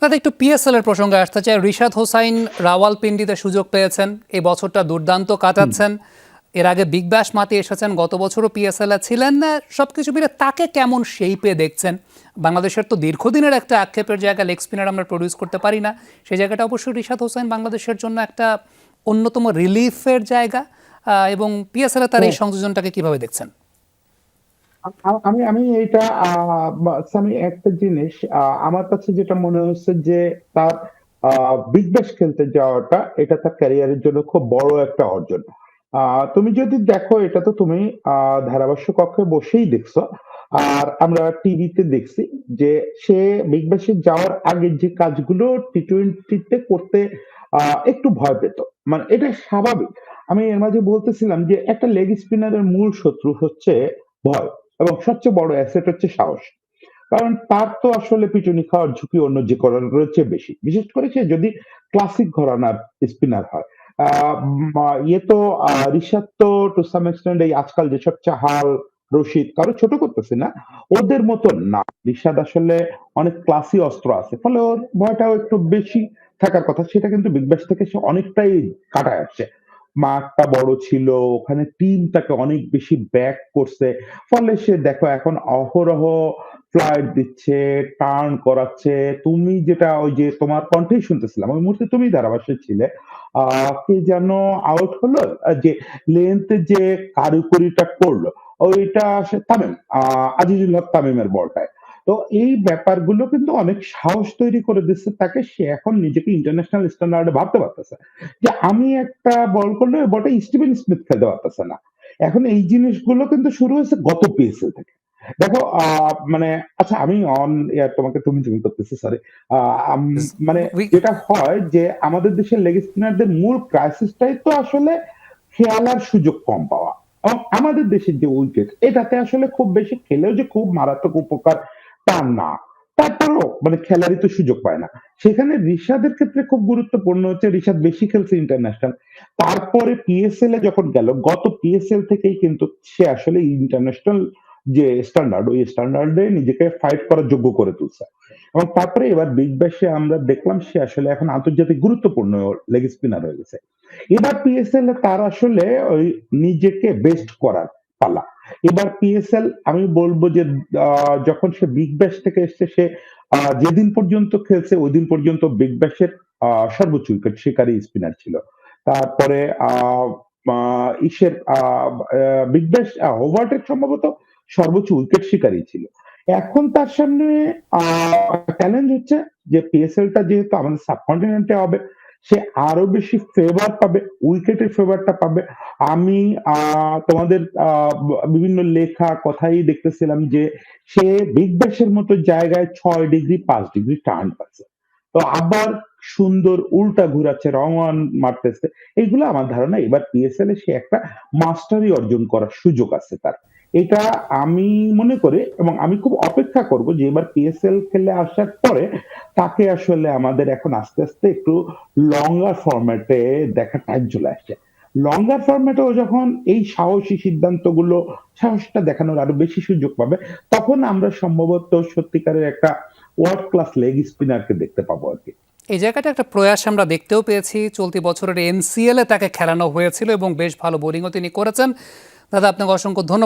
দাদা একটু পিএসএল এর প্রসঙ্গে আসতে চাই। রিশাদ হোসাইন রাওয়ালপিন্ডিতে সুযোগ পেয়েছেন, এই বছরটা দুর্দান্ত কাটাচ্ছেন। এর আগে বিগ ব্যাশ মাঠে এসেছেন, গত বছরও পিএসএল এ ছিলেন না। সবকিছু মিলে তাকে কেমন শেপে দেখছেন? বাংলাদেশের তো দীর্ঘদিনের একটা আক্ষেপের জায়গা, লেগ স্পিনার আমরা প্রডিউস করতে পারি না, সেই জায়গাটা অবশ্যই রিশাদ হোসাইন বাংলাদেশের জন্য একটা অন্যতম রিলিফের জায়গা। এবং পিএসএল এ তার এই সংযোজনটাকে কিভাবে দেখছেন? আমি আমি এইটা সামি একটা জিনিস আমার কাছে যেটা মনে হচ্ছে যে তার বিগ ব্যাশ খেলতে যাওয়াটা এটা তার ক্যারিয়ারের জন্য খুব বড় একটা অর্জন। তুমি যদি দেখো এটা তো তুমি ধারাভাষ্য কক্ষে বসেই দেখছো, আর আমরা টিভিতে দেখছি যে সে বিগ ব্যাশে যাওয়ার আগে যে কাজগুলো টি-20 তে করতে একটু ভয় পেত, মানে এটা স্বাভাবিক। আমি এর মাঝে বলতেছিলাম যে একটা লেগ স্পিনারের মূল শত্রু হচ্ছে ভয়, এবং সবচেয়ে বড় অ্যাসেট হচ্ছে সাহস। কারণ তার তো আসলে পিটুনি খাওয়ার ঝুঁকি অন্য যে করার চেয়ে বেশি, বিশেষ করে সে যদি ক্লাসিক ঘরানার স্পিনার হয়। ইয়ে তো ঋষাদ তো টু সাম এক্সটেন্ট এই আজকাল যেসব চাহাল, রশিদ, কারো ছোট করতেছে না, ওদের মতো না। ঋষাদ আসলে অনেক ক্লাসি অস্ত্র আছে, ফলে ওর ভয়টাও একটু বেশি থাকার কথা। সেটা কিন্তু বিগ ব্যাশ থেকে সে অনেকটাই কাটায় আসছে। মাঠটা বড় ছিল, ওখানে টিম তাকে অনেক বেশি ব্যাক করছে, ফলে সে দেখো এখন অহরহ ফ্লাইট দিচ্ছে, টার্ন করাচ্ছে। তুমি যেটা ওই যে তোমার কণ্ঠেই শুনতেছিলাম ওই মুহূর্তে তুমি ধারাভাষ্যে ছিলে, কে যেন আউট হলো, যে লেন্থে যে কারিগরিটা করলো ওইটা সে তামিম, আজিজুল হক তামিমের বলটায়। তো এই ব্যাপারগুলো কিন্তু অনেক সাহস তৈরি করে দিচ্ছে তাকে। সে এখন নিজেকে ইন্টারন্যাশনাল স্ট্যান্ডার্ডে ভাবতে পারতেছে যে আমি একটা বল করলে ওই বলটা স্টিভেন স্মিথ খেলতে পারতেছে না। এখন এই জিনিসগুলো কিন্তু শুরু হয়েছে গত পিএসএল থেকে। দেখো মানে আচ্ছা আমি অন এয়ার তোমাকে তুমি তুমি করতেছি, সরি। মানে যেটা হয় যে আমাদের দেশের লেগ স্পিনারদের মূল ক্রাইসিসটাই তো আসলে খেলার সুযোগ কম পাওয়া, এবং আমাদের দেশের যে উইকেট এটাতে আসলে খুব বেশি খেলেও যে খুব মারাত্মক উপকার তা না। তারপরেও মানে খেলারই তো সুযোগ পায় না। সেখানে ঋষাদের ক্ষেত্রে খুব গুরুত্বপূর্ণ হচ্ছে ঋষাদ বেশি খেলছে ইন্টারন্যাশনাল, তারপরে পিএসএল এ যখন গেল, গত পিএসএল থেকেই কিন্তু সে আসলে ইন্টারন্যাশনাল যে স্ট্যান্ডার্ড ওই স্ট্যান্ডার্ডে নিজেকে ফাইট করার যোগ্য করে তুলছে। এবং তারপরে এবার বিগ ব্যাশে আমরা দেখলাম সে আসলে এখন আন্তর্জাতিক গুরুত্বপূর্ণ লেগ স্পিনার হয়ে গেছে। এবার পিএসএল এ তার আসলে ওই নিজেকে বেস্ট করার পালা। এবার পিএসএল আমি বলবো যে যখন সে বিগ ব্যাশ থেকে এসছে, সে যেদিন পর্যন্ত খেলছে ওই দিন পর্যন্ত বিগ ব্যাশের সর্বোচ্চ উইকেট শিকারী স্পিনার ছিল। তারপরে ইসের বিগ ব্যাশ হোভার্টের সম্ভবত সর্বোচ্চ উইকেট শিকারী ছিল। এখন তার সামনে চ্যালেঞ্জ হচ্ছে যে পিএসএলটা যেহেতু আমাদের সাবকন্টিনেন্টে হবে, সে আরো বেশি ফেভার পাবে, উইকেটের ফেভারটা পাবে। আমি তোমাদের বিভিন্ন লেখা কথাই দেখতেছিলাম যে সে বিগ ব্যাশের মতো জায়গায় 6 ডিগ্রি 5 ডিগ্রি টার্ন পাচ্ছে, তো আবার সুন্দর উল্টা ঘুরাচ্ছে, রং অন মারতেছে। এইগুলো আমার ধারণা এবার পিএসএল এ সে একটা মাস্টারি অর্জন করার সুযোগ আছে তার। এটা আমি মনে করি, এবং আমি খুব অপেক্ষা করব যে এবার পিএসএল খেলে আসার পরে তাকে আসলে আমাদের এখন আস্তে আস্তে একটু লঙ্গার ফরম্যাটে দেখা টাইম চলে আসছে। লঙ্গার ফরম্যাটেও যখন এই সাহসী সিদ্ধান্তগুলো, সাহসটা দেখানোর আরো বেশি সুযোগ পাবে, তখন আমরা সম্ভবত সত্যিকারের একটা ওয়ার্ল্ড ক্লাস লেগ স্পিনারকে দেখতে পাবো আর কি। এই জায়গাটা একটা প্রয়াস আমরা দেখতেও পেয়েছি, চলতি বছরের এনসিএল এ তাকে খেলানো হয়েছিল এবং বেশ ভালো বোলিংও তিনি করেছেন। দাদা আপনাকে অসংখ্য ধন্যবাদ।